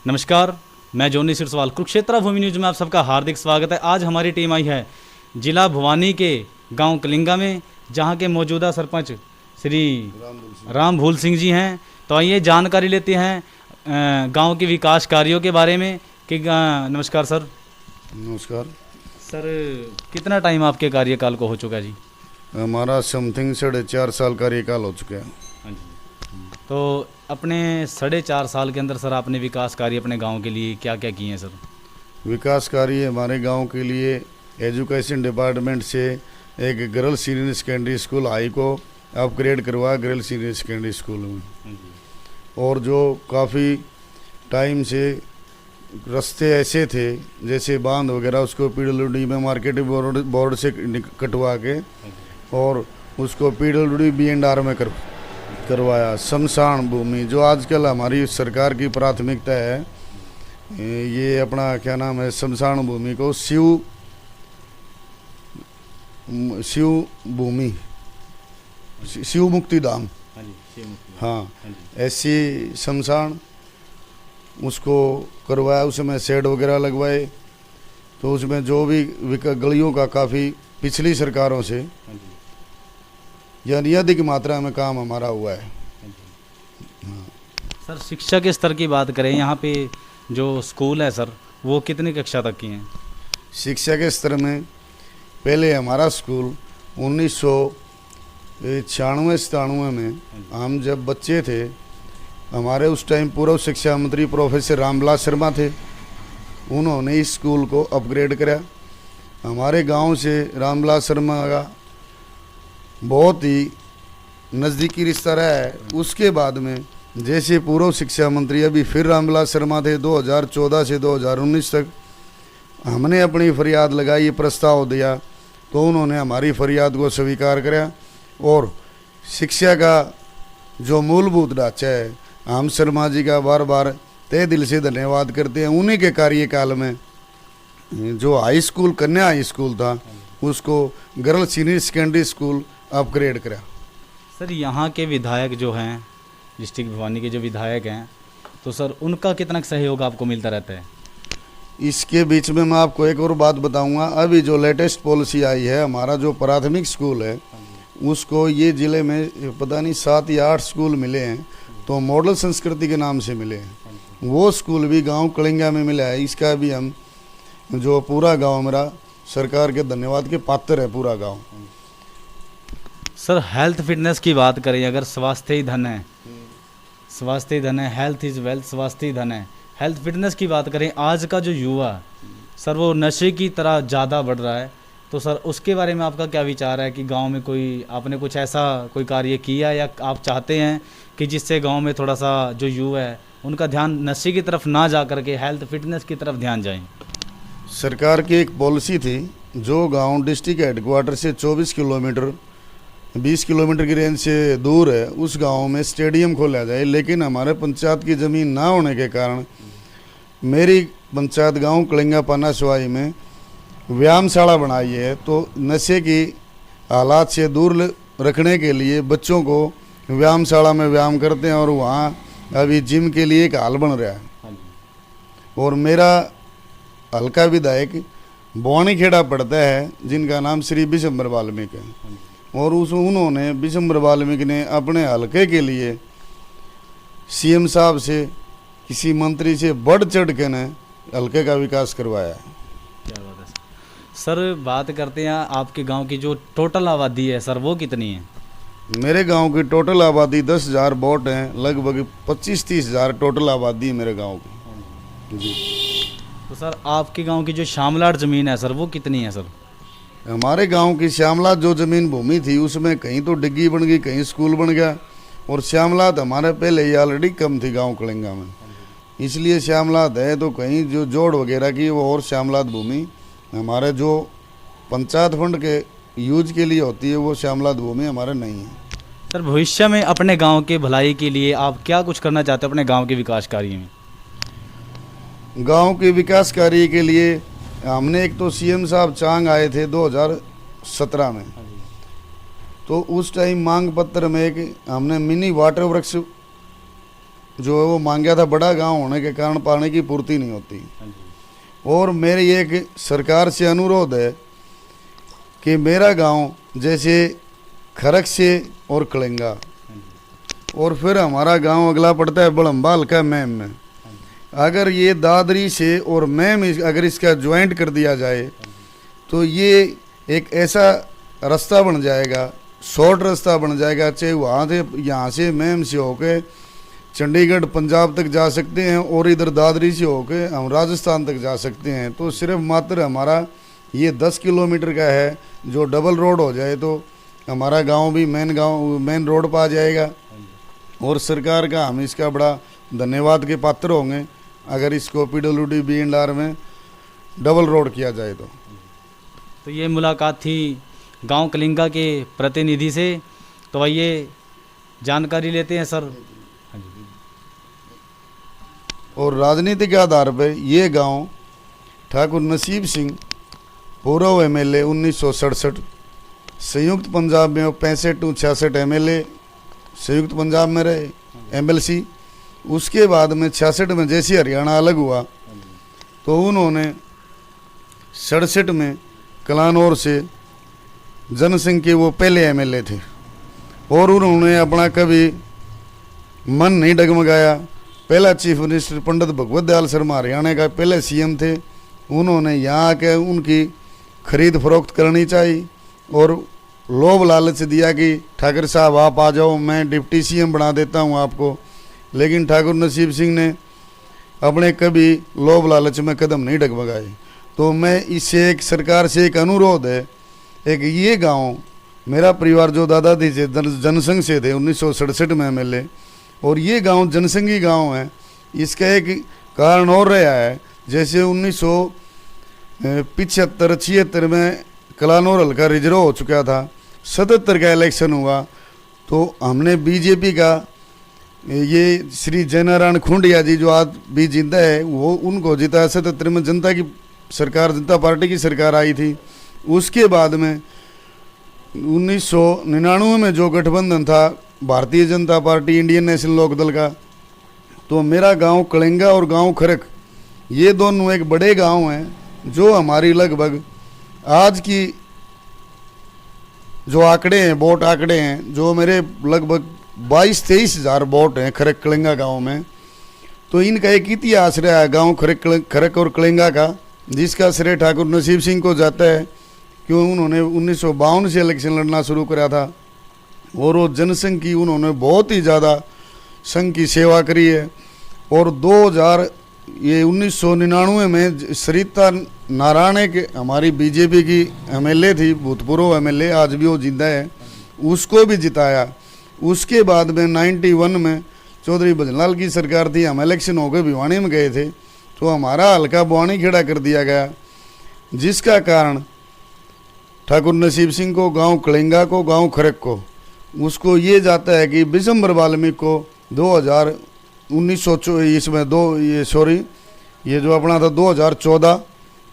नमस्कार, मैं जोनी सिरसवाल, कुरुक्षेत्र भूमि न्यूज में आप सबका हार्दिक स्वागत है। आज हमारी टीम आई है जिला भवानी के गांव कलिंगा में, जहां के मौजूदा सरपंच श्री राम भूल सिंह जी हैं। तो आइए जानकारी लेते हैं गांव के विकास कार्यों के बारे में कि नमस्कार सर। नमस्कार सर, कितना टाइम आपके कार्यकाल को हो चुका है जी? हमारा समथिंग 4.5 साल कार्यकाल हो चुका है। हाँ जी। तो अपने 4.5 साल के अंदर सर आपने विकास कार्य अपने गांव के लिए क्या क्या किए हैं सर? विकास कार्य हमारे गांव के लिए एजुकेशन डिपार्टमेंट से एक girls senior secondary school high को अपग्रेड करवाया गर्ल्स सीनियर सेकेंडरी स्कूल में। और जो काफ़ी टाइम से रास्ते ऐसे थे जैसे बांध वगैरह, उसको पीडब्ल्यूडी में मार्केटिंग बोर्ड से कटवा के और उसको पीडब्ल्यूडी B&R में करवाया। शमशान भूमि जो आजकल हमारी सरकार की प्राथमिकता है, ये अपना क्या नाम है, शमशान भूमि को शिव भूमि, शिव मुक्ति धाम, हाँ ऐसी शमशान उसको करवाया। उसमें शेड वगैरह लगवाए। तो उसमें जो भी गलियों का काफ़ी पिछली सरकारों से यानी अधिक मात्रा में काम हमारा हुआ है। सर, शिक्षा के स्तर की बात करें, यहाँ पे जो स्कूल है सर, वो कितनी कक्षा तक की हैं? शिक्षा के स्तर में पहले हमारा स्कूल 1996-97 में हम जब बच्चे थे, हमारे उस टाइम पूर्व शिक्षा मंत्री प्रोफेसर रामविलास शर्मा थे। उन्होंने इस स्कूल को अपग्रेड कराया। हमारे गांव से रामविलास शर्मा का बहुत ही नज़दीकी रिश्ता रहा है। उसके बाद में जैसे पूर्व शिक्षा मंत्री अभी फिर रामविलास शर्मा थे, 2014 से 2019 तक हमने अपनी फरियाद लगाई, प्रस्ताव दिया, तो उन्होंने हमारी फरियाद को स्वीकार कराया। और शिक्षा का जो मूलभूत ढांचा है, हम शर्मा जी का बार बार तहे दिल से धन्यवाद करते हैं। उन्हीं के कार्यकाल में जो हाई स्कूल, कन्या हाई स्कूल था, उसको girls senior secondary school upgrade करा। सर, यहाँ के विधायक जो हैं, डिस्ट्रिक्ट भवानी के जो विधायक हैं, तो सर उनका कितना सहयोग आपको मिलता रहता है? इसके बीच में मैं आपको एक और बात बताऊंगा। अभी जो लेटेस्ट पॉलिसी आई है, हमारा जो प्राथमिक स्कूल है उसको ये ज़िले में पता नहीं 7 या 8 स्कूल मिले हैं, तो मॉडल संस्कृति के नाम से मिले हैं। वो स्कूल भी गांव कलिंगा में मिला है। इसका भी हम जो पूरा गांव मेरा सरकार के धन्यवाद के पात्र है, पूरा गांव। सर, हेल्थ फिटनेस की बात करें, अगर स्वास्थ्य ही धन है, स्वास्थ्य ही धन है, हेल्थ इज़ वेल्थ, स्वास्थ्य ही धन है। हेल्थ फिटनेस की बात करें, आज का जो युवा सर वो नशे की तरह ज़्यादा बढ़ रहा है, तो सर उसके बारे में आपका क्या विचार है कि गांव में कोई आपने कुछ ऐसा कोई कार्य किया या आप चाहते हैं कि जिससे गांव में थोड़ा सा जो युवा है उनका ध्यान नशे की तरफ ना जा करके हेल्थ फिटनेस की तरफ ध्यान जाए? सरकार की एक पॉलिसी थी, जो गांव डिस्ट्रिक्ट हेडक्वार्टर से 20 किलोमीटर की रेंज से दूर है, उस गांव में स्टेडियम खोला जाए। लेकिन हमारे पंचायत की ज़मीन ना होने के कारण मेरी पंचायत गांव कलिंगा पाना सवाई में व्यायामशाला बनाई है। तो नशे की हालात से दूर रखने के लिए बच्चों को व्यायामशाला में व्यायाम करते हैं, और वहाँ अभी जिम के लिए एक हाल बन रहा है। और मेरा हल्का विधायक बोनी खेड़ा पड़ता है, जिनका नाम श्री विशंबर वाल्मीकि है, और उन्होंने विशंबर वाल्मीकि ने अपने हल्के के लिए CM साहब से, किसी मंत्री से बढ़ चढ़ के ने हल्के का विकास करवाया है। क्या बात है सर। बात करते हैं आपके गांव की जो टोटल आबादी है सर, वो कितनी है? मेरे गांव की टोटल आबादी 10,000 वोट हैं, लगभग 25-30 हज़ार टोटल आबादी है मेरे गांव की जी। तो सर आपके गांव की जो श्यामलाट ज़मीन है सर, वो कितनी है सर? हमारे गांव की श्यामलात जो ज़मीन भूमि थी, उसमें कहीं तो डिग्गी बन गई, कहीं स्कूल बन गया। और श्यामलात हमारे पहले ही ऑलरेडी कम थी गांव कलिंगा में, इसलिए श्यामलात है। तो कहीं जो जोड़ वगैरह की वो और श्यामलात भूमि हमारे जो पंचायत फंड के यूज के लिए होती है, वो श्यामलात भूमि हमारे नहीं है। सर, भविष्य में अपने गांव के भलाई के लिए आप क्या कुछ करना चाहते हो अपने गांव के विकास कार्य में? गांव के विकास कार्य के लिए हमने एक तो CM साहब चांग आए थे 2017 में, तो उस टाइम मांग पत्र में एक हमने मिनी वाटर वर्क्स जो है वो मांगा था, बड़ा गांव होने के कारण पानी की पूर्ति नहीं होती। हाँ जी। और मेरी एक सरकार से अनुरोध है कि मेरा गांव जैसे खरक से और कलिंगा, हाँ जी। और फिर हमारा गांव अगला पड़ता है बड़म्बा हल्का मैम में, हाँ जी। अगर ये दादरी से और मैम अगर इसका ज्वाइंट कर दिया जाए तो ये एक ऐसा रास्ता बन जाएगा, शॉर्ट रास्ता बन जाएगा, चाहे वहाँ से यहाँ से मैम से होके चंडीगढ़ पंजाब तक जा सकते हैं और इधर दादरी से होके हम राजस्थान तक जा सकते हैं। तो सिर्फ मात्र हमारा ये 10 किलोमीटर का है, जो डबल रोड हो जाए तो हमारा गांव भी मेन रोड पर आ जाएगा। और सरकार का हम इसका बड़ा धन्यवाद के पात्र होंगे अगर इसको PWD BNR में डबल रोड किया जाए तो ये मुलाकात थी गांव कलिंगा के प्रतिनिधि से। तो आइए जानकारी लेते हैं सर। हाँ जी। और राजनीति के आधार पर ये गांव ठाकुर नसीब सिंह पूर्व MLA 1967, संयुक्त पंजाब में 65 to 66 MLA संयुक्त पंजाब में रहे MLC। उसके बाद में 66 में जैसे हरियाणा अलग हुआ तो उन्होंने 67 में कलानौर से जनसंघ के वो पहले MLA थे और उन्होंने अपना कभी मन नहीं डगमगाया। पहला चीफ मिनिस्टर पंडित भगवत दयाल शर्मा हरियाणा का पहले CM थे, उन्होंने यहाँ आके उनकी खरीद फरोख्त करनी चाहिए और लोभ लालच दिया कि ठाकुर साहब आप आ जाओ, मैं डिप्टी CM बना देता हूँ आपको। लेकिन ठाकुर नसीब सिंह ने अपने कभी लोभ लालच में कदम नहीं डगमगाए। तो मैं इससे एक सरकार से एक अनुरोध है, एक ये गांव मेरा परिवार जो दादा दी से जनसंघ से थे 1967 में MLA, और ये गांव जनसंघी गांव है। इसका एक कारण और रहा है, जैसे 1975-76 में कलानौर हल्का रिजर्व हो चुका था, 77 का इलेक्शन हुआ तो हमने बीजेपी का ये श्री जयनारायण खुंडिया जी जो आज भी जिंदा है वो उनको जिताया। 77 में जनता की सरकार, जनता पार्टी की सरकार आई थी। उसके बाद में 1999 में जो गठबंधन था Bharatiya Janata party Indian national Lokdal का, तो मेरा गांव कलिंगा और गांव खरक ये दोनों एक बड़े गांव हैं जो हमारी लगभग आज की जो आंकड़े हैं, वोट आंकड़े हैं, जो मेरे लगभग 22-23 हज़ार वोट हैं खरक कलिंगा गांव में। तो इनका एक इतिहास रहा है गांव खरक और कलिंगा का, जिसका श्रेय ठाकुर नसीब सिंह को जाता है, क्यों उन्होंने 1952 से इलेक्शन लड़ना शुरू करा था और वो जनसंघ की उन्होंने बहुत ही ज़्यादा संघ की सेवा करी है। और 1999 में सरिता नारायण के हमारी बीजेपी की MLA थी, भूतपूर्व MLA, आज भी वो जिंदा है, उसको भी जिताया। उसके बाद में 91 में चौधरी भजनलाल की सरकार थी, हम इलेक्शन होकर भिवानी में गए थे तो हमारा हल्का बुआनी खेड़ा कर दिया गया, जिसका कारण ठाकुर नसीब सिंह को, गांव कलिंगा को, गांव खरक को उसको ये जाता है कि बिशंबर वाल्मीकि को 2014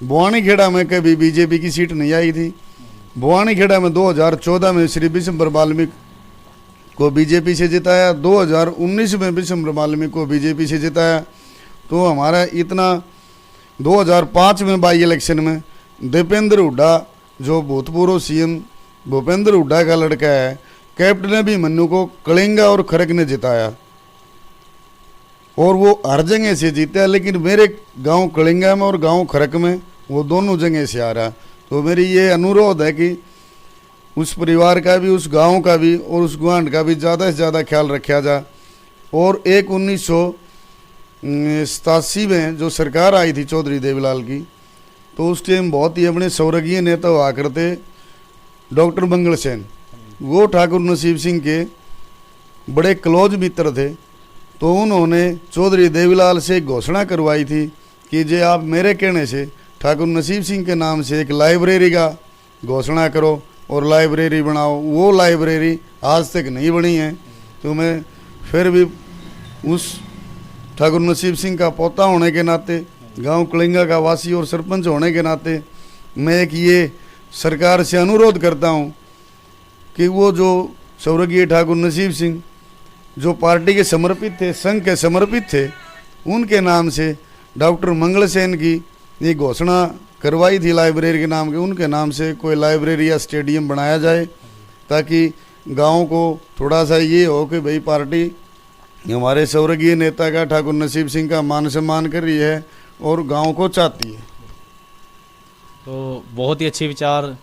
बुआनी खेड़ा में कभी बीजेपी की सीट नहीं आई थी। बुआनी खेड़ा में 2014 में श्री बिशंबर वाल्मीकि को बीजेपी से जिताया, 2019 में बिशंबर वाल्मीकि को बीजेपी से जिताया। तो हमारा इतना 2005 में बाई इलेक्शन में दीपेंद्र हुड्डा जो भूतपूर्व CM भूपेंद्र हुड्डा का लड़का है, कैप्टन अभिमन्यु को कलिंगा और खरक ने जिताया और वो हर जगह से जीता। लेकिन मेरे गांव कलिंगा में और गांव खरक में वो दोनों जगह से आ रहा। तो मेरी ये अनुरोध है कि उस परिवार का भी, उस गांव का भी और उस गुआंढ का भी ज़्यादा से ज़्यादा ख्याल रखा जाए। और एक 1987 में जो सरकार आई थी चौधरी देवीलाल की, तो उस टाइम बहुत ही अपने स्वर्गीय नेता हुआ करते डॉक्टर मंगल सेन, वो ठाकुर नसीब सिंह के बड़े क्लोज मित्र थे। तो उन्होंने चौधरी देवीलाल से घोषणा करवाई थी कि जे आप मेरे कहने से ठाकुर नसीब सिंह के नाम से एक लाइब्रेरी का घोषणा करो और लाइब्रेरी बनाओ। वो लाइब्रेरी आज तक नहीं बनी है। तो मैं फिर भी उस ठाकुर नसीब सिंह का पोता होने के नाते, गांव कलिंगा का वासी और सरपंच होने के नाते मैं एक ये सरकार से अनुरोध करता हूं कि वो जो स्वर्गीय ठाकुर नसीब सिंह जो पार्टी के समर्पित थे, संघ के समर्पित थे, उनके नाम से डॉक्टर मंगल सेन की ये घोषणा करवाई थी लाइब्रेरी के नाम के, उनके नाम से कोई लाइब्रेरी या स्टेडियम बनाया जाए, ताकि गांव को थोड़ा सा ये हो कि भाई पार्टी हमारे स्वर्गीय नेता का, ठाकुर नसीब सिंह का मान सम्मान कर रही है और गांव को चाहती है। तो बहुत ही अच्छे विचार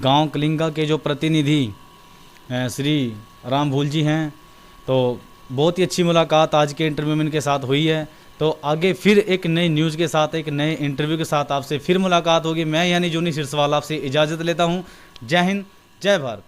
गांव कलिंगा के जो प्रतिनिधि श्री राम भूल जी हैं। तो बहुत ही अच्छी मुलाकात आज के इंटरव्यू में इनके साथ हुई है। तो आगे फिर एक नई न्यूज़ के साथ, एक नए इंटरव्यू के साथ आपसे फिर मुलाकात होगी। मैं यानी जोनी सिरसवाल आपसे इजाज़त लेता हूँ। जय हिंद, जय भारत।